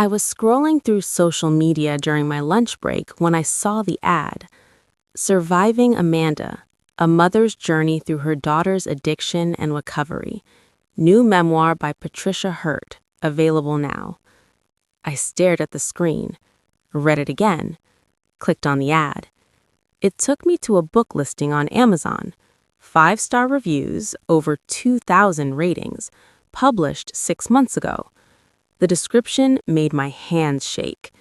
I was scrolling through social media during my lunch break when I saw the ad. Surviving Amanda, a mother's journey through her daughter's addiction and recovery. New memoir by Patricia Hurt, available now. I stared at the screen, read it again, clicked on the ad. It took me to a book listing on Amazon. 5-star reviews, over 2,000 ratings, published 6 months ago. The description made my hands shake.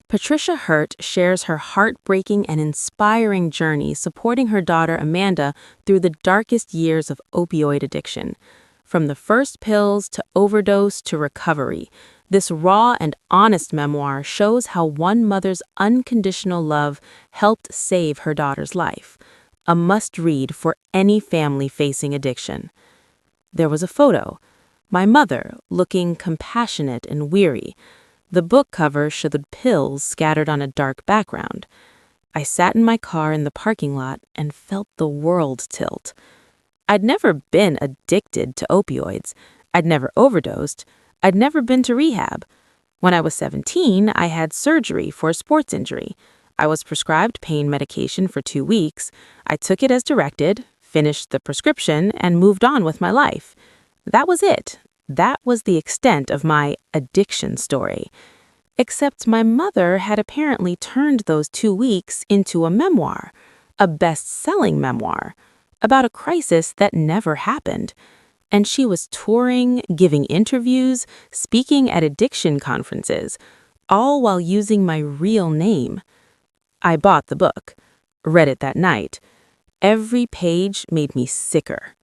Patricia Hurt shares her heartbreaking and inspiring journey supporting her daughter Amanda through the darkest years of opioid addiction. From the first pills to overdose to recovery, this raw and honest memoir shows how one mother's unconditional love helped save her daughter's life. A must-read for any family facing addiction. There was a photo. My mother, looking compassionate and weary. The book cover showed pills scattered on a dark background. I sat in my car in the parking lot and felt the world tilt. I'd never been addicted to opioids. I'd never overdosed. I'd never been to rehab. When I was 17, I had surgery for a sports injury. I was prescribed pain medication for 2 weeks. I took it as directed, finished the prescription, and moved on with my life. That was it. That was the extent of my addiction story. Except my mother had apparently turned those 2 weeks into a memoir, a best-selling memoir, about a crisis that never happened. And she was touring, giving interviews, speaking at addiction conferences, all while using my real name. I bought the book, read it that night. Every page made me sicker.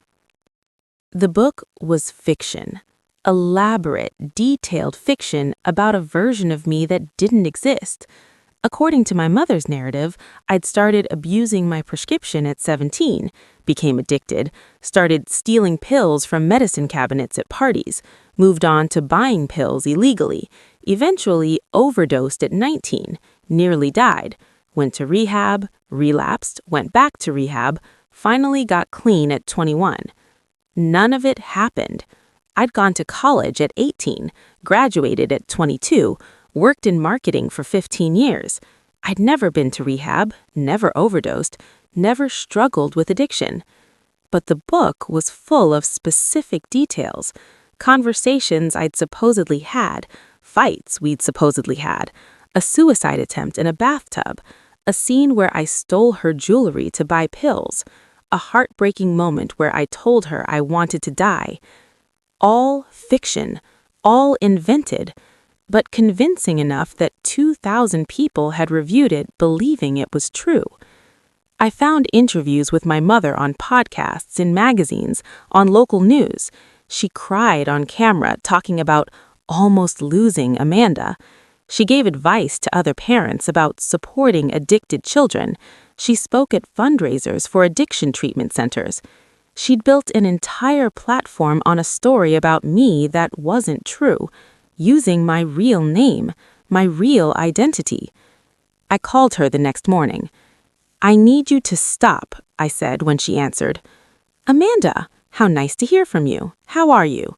The book was fiction. Elaborate, detailed fiction about a version of me that didn't exist. According to my mother's narrative, I'd started abusing my prescription at 17, became addicted, started stealing pills from medicine cabinets at parties, moved on to buying pills illegally, eventually overdosed at 19, nearly died, went to rehab, relapsed, went back to rehab, finally got clean at 21. None of it happened. I'd gone to college at 18, graduated at 22, worked in marketing for 15 years. I'd never been to rehab, never overdosed, never struggled with addiction. But the book was full of specific details, conversations I'd supposedly had, fights we'd supposedly had, a suicide attempt in a bathtub, a scene where I stole her jewelry to buy pills, a heartbreaking moment where I told her I wanted to die. All fiction, all invented, but convincing enough that 2,000 people had reviewed it believing it was true. I found interviews with my mother on podcasts, in magazines, on local news. She cried on camera talking about almost losing Amanda. She gave advice to other parents about supporting addicted children. She spoke at fundraisers for addiction treatment centers. She'd built an entire platform on a story about me that wasn't true, using my real name, my real identity. I called her the next morning. "I need you to stop," I said when she answered. "Amanda, how nice to hear from you. How are you?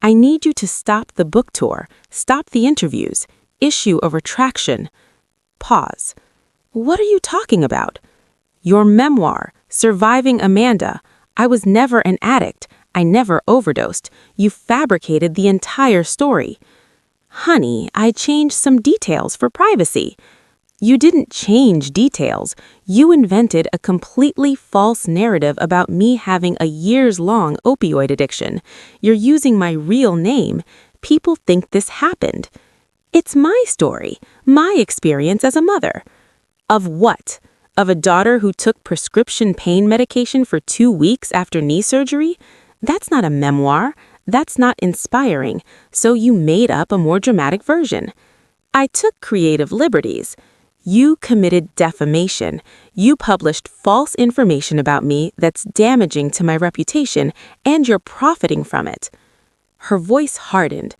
I need you to stop the book tour, stop the interviews, issue a retraction." Pause. "What are you talking about?" "Your memoir, Surviving Amanda. I was never an addict. I never overdosed. You fabricated the entire story." "Honey, I changed some details for privacy." "You didn't change details. You invented a completely false narrative about me having a years-long opioid addiction. You're using my real name. People think this happened. It's my story, my experience as a mother." "Of what? Of a daughter who took prescription pain medication for 2 weeks after knee surgery? That's not a memoir. That's not inspiring. So you made up a more dramatic version." "I took creative liberties." "You committed defamation. You published false information about me that's damaging to my reputation, and you're profiting from it." Her voice hardened.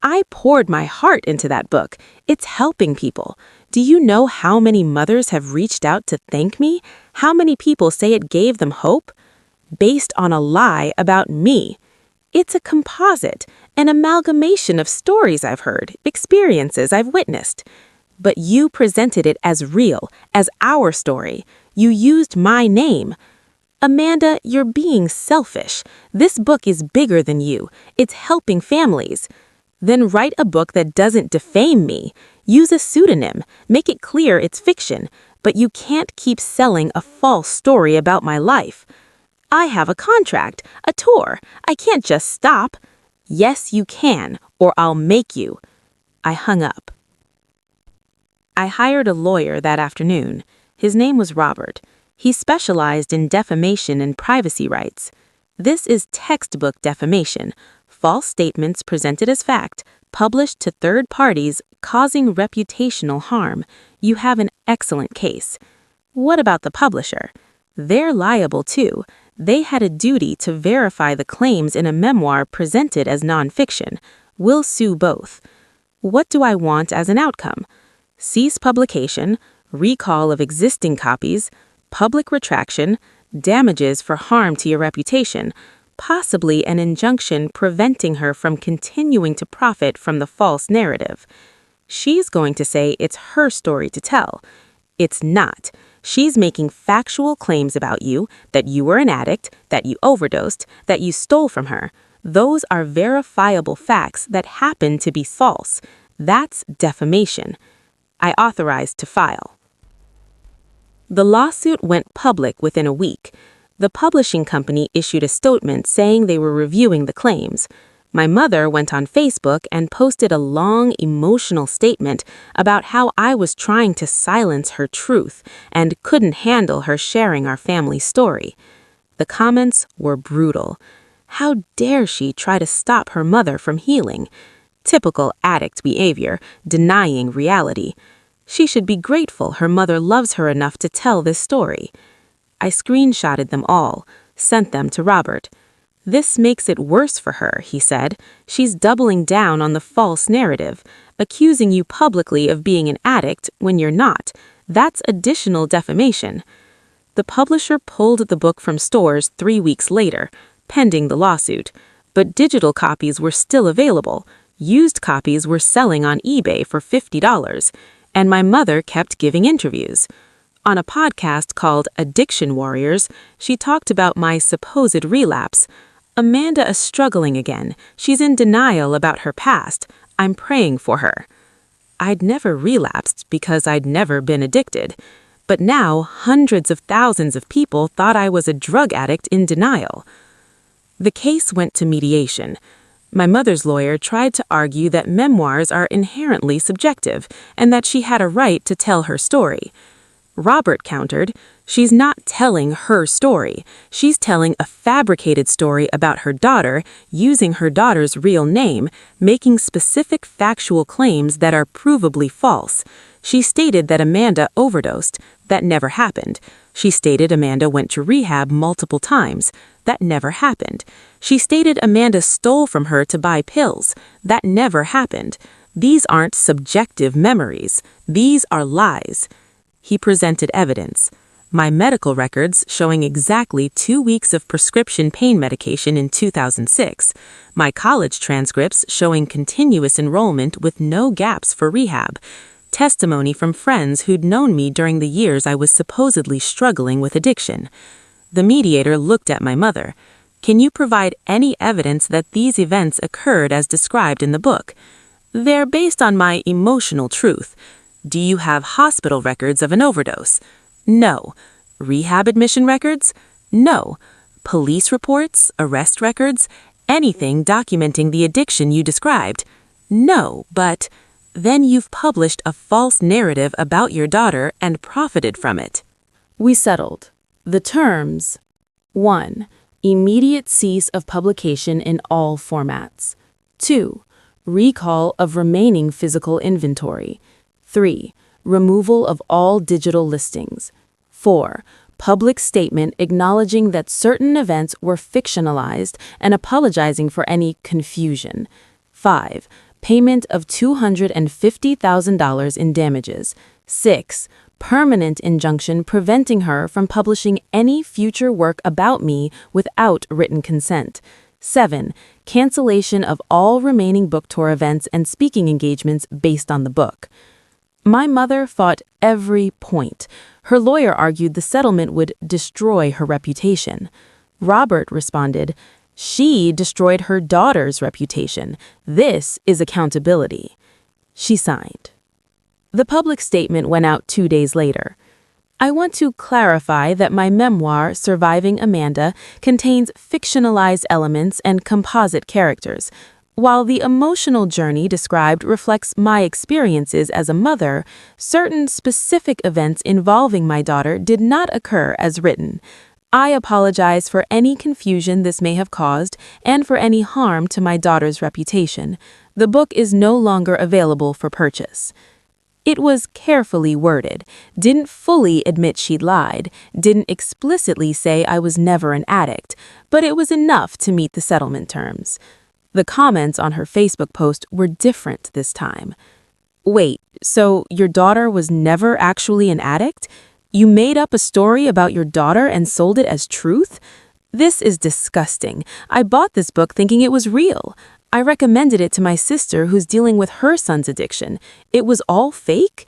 "I poured my heart into that book. It's helping people. Do you know how many mothers have reached out to thank me? How many people say it gave them hope? Based on a lie about me. It's a composite, an amalgamation of stories I've heard, experiences I've witnessed. But you presented it as real, as our story. You used my name. Amanda, you're being selfish. This book is bigger than you. It's helping families. Then write a book that doesn't defame me. Use a pseudonym. Make it clear it's fiction. But you can't keep selling a false story about my life. I have a contract, a tour. I can't just stop. Yes, you can, or I'll make you. I hung up. I hired a lawyer that afternoon. His name was Robert. He specialized in defamation and privacy rights. This is textbook defamation, false statements presented as fact, published to third parties, causing reputational harm. You have an excellent case. What about the publisher? They're liable too. They had a duty to verify the claims in a memoir presented as nonfiction. We'll sue both. What do I want as an outcome? Cease publication, recall of existing copies, public retraction, damages for harm to your reputation, possibly an injunction preventing her from continuing to profit from the false narrative. She's going to say it's her story to tell. It's not. She's making factual claims about you, that you were an addict, that you overdosed, that you stole from her. Those are verifiable facts that happen to be false. That's defamation. I authorized to file. The lawsuit went public within a week. The publishing company issued a statement saying they were reviewing the claims. My mother went on Facebook and posted a long, emotional statement about how I was trying to silence her truth and couldn't handle her sharing our family story. The comments were brutal. How dare she try to stop her mother from healing? Typical addict behavior, denying reality. She should be grateful her mother loves her enough to tell this story. I screenshotted them all, sent them to Robert. This makes it worse for her, he said. She's doubling down on the false narrative, accusing you publicly of being an addict when you're not. That's additional defamation. The publisher pulled the book from stores 3 weeks later, pending the lawsuit. But digital copies were still available. Used copies were selling on eBay for $50. And my mother kept giving interviews. On a podcast called Addiction Warriors, she talked about my supposed relapse. Amanda is struggling again. She's in denial about her past. I'm praying for her. I'd never relapsed because I'd never been addicted. But now, hundreds of thousands of people thought I was a drug addict in denial. The case went to mediation. My mother's lawyer tried to argue that memoirs are inherently subjective and that she had a right to tell her story. Robert countered, she's not telling her story. She's telling a fabricated story about her daughter, using her daughter's real name, making specific factual claims that are provably false. She stated that Amanda overdosed. That never happened. She stated Amanda went to rehab multiple times. That never happened. She stated Amanda stole from her to buy pills. That never happened. These aren't subjective memories. These are lies. He presented evidence. My medical records showing exactly 2 weeks of prescription pain medication in 2006. My college transcripts showing continuous enrollment with no gaps for rehab. Testimony from friends who'd known me during the years I was supposedly struggling with addiction. The mediator looked at my mother. Can you provide any evidence that these events occurred as described in the book? They're based on my emotional truth. Do you have hospital records of an overdose? No. Rehab admission records? No. Police reports, arrest records, anything documenting the addiction you described? No, but then you've published a false narrative about your daughter and profited from it. We settled. The terms: 1. Immediate cease of publication in all formats. 2. Recall of remaining physical inventory. 3. Removal of all digital listings. 4. Public statement acknowledging that certain events were fictionalized and apologizing for any confusion. 5. Payment of $250,000 in damages. 6. Permanent injunction preventing her from publishing any future work about me without written consent. 7. Cancellation of all remaining book tour events and speaking engagements based on the book. My mother fought every point. Her lawyer argued the settlement would destroy her reputation. Robert responded, "She destroyed her daughter's reputation. This is accountability." She signed. The public statement went out 2 days later. I want to clarify that my memoir, Surviving Amanda, contains fictionalized elements and composite characters. While the emotional journey described reflects my experiences as a mother, certain specific events involving my daughter did not occur as written. I apologize for any confusion this may have caused and for any harm to my daughter's reputation. The book is no longer available for purchase. It was carefully worded, didn't fully admit she'd lied, didn't explicitly say I was never an addict, but it was enough to meet the settlement terms. The comments on her Facebook post were different this time. "Wait, so your daughter was never actually an addict? You made up a story about your daughter and sold it as truth? This is disgusting. I bought this book thinking it was real. I recommended it to my sister who's dealing with her son's addiction. It was all fake?"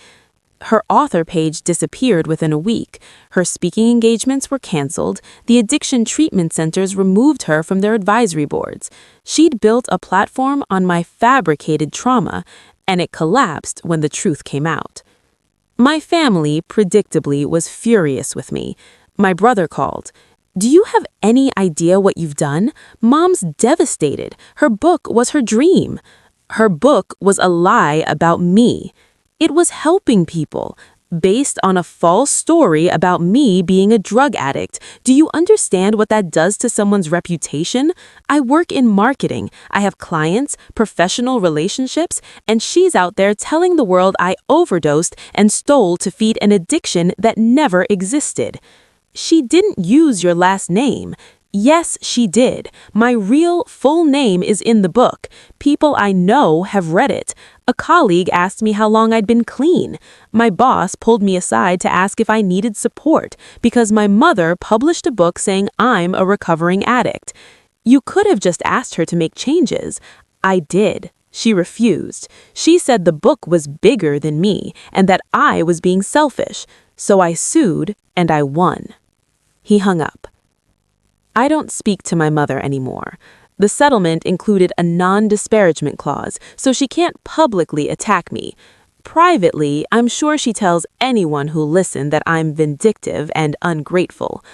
Her author page disappeared within a week. Her speaking engagements were canceled. The addiction treatment centers removed her from their advisory boards. She'd built a platform on my fabricated trauma, and it collapsed when the truth came out. My family, predictably, was furious with me. My brother called. "Do you have any idea what you've done? Mom's devastated. Her book was her dream. Her book was a lie about me. It was helping people, based on a false story about me being a drug addict. Do you understand what that does to someone's reputation? I work in marketing. I have clients, professional relationships, and she's out there telling the world I overdosed and stole to feed an addiction that never existed. She didn't use your last name." Yes, she did. My real, full name is in the book. People I know have read it. A colleague asked me how long I'd been clean. My boss pulled me aside to ask if I needed support because my mother published a book saying I'm a recovering addict. You could have just asked her to make changes. I did. She refused. She said the book was bigger than me and that I was being selfish. So I sued and I won. He hung up. I don't speak to my mother anymore. The settlement included a non-disparagement clause, so she can't publicly attack me. Privately, I'm sure she tells anyone who'll listen that I'm vindictive and ungrateful.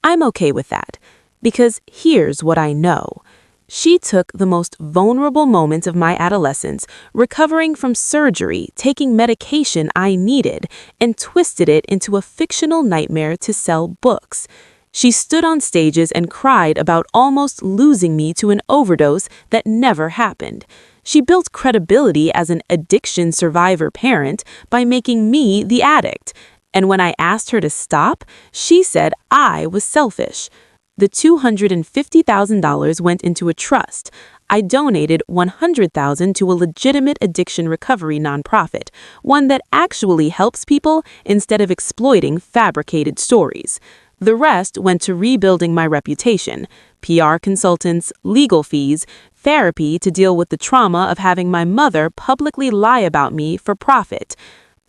I'm okay with that, because here's what I know. She took the most vulnerable moments of my adolescence, recovering from surgery, taking medication I needed, and twisted it into a fictional nightmare to sell books. She stood on stages and cried about almost losing me to an overdose that never happened. She built credibility as an addiction survivor parent by making me the addict. And when I asked her to stop, she said I was selfish. The $250,000 went into a trust. I donated $100,000 to a legitimate addiction recovery nonprofit, one that actually helps people instead of exploiting fabricated stories. The rest went to rebuilding my reputation, PR consultants, legal fees, therapy to deal with the trauma of having my mother publicly lie about me for profit.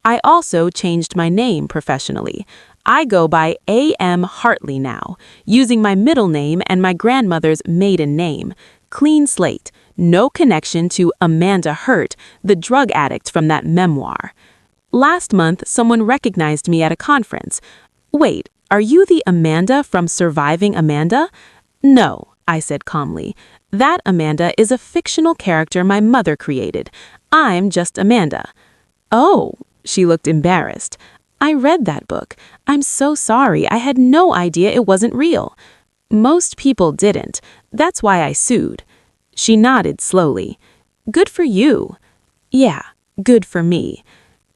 I also changed my name professionally. I go by A.M. Hartley now, using my middle name and my grandmother's maiden name. Clean slate, no connection to Amanda Hurt, the drug addict from that memoir. Last month, someone recognized me at a conference. "Wait, are you the Amanda from Surviving Amanda?" "No," I said calmly. "That Amanda is a fictional character my mother created. I'm just Amanda." "Oh," she looked embarrassed. "I read that book. I'm so sorry. I had no idea it wasn't real." "Most people didn't. That's why I sued." She nodded slowly. "Good for you." "Yeah, good for me.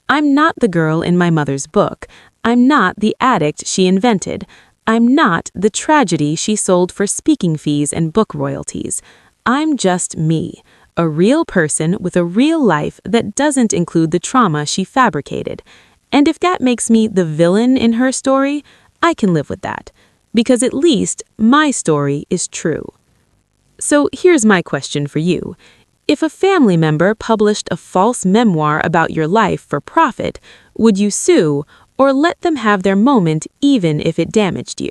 I'm not the girl in my mother's book. I'm not the addict she invented. I'm not the tragedy she sold for speaking fees and book royalties. I'm just me, a real person with a real life that doesn't include the trauma she fabricated. And if that makes me the villain in her story, I can live with that, because at least my story is true." So here's my question for you. If a family member published a false memoir about your life for profit, would you sue or let them have their moment even if it damaged you?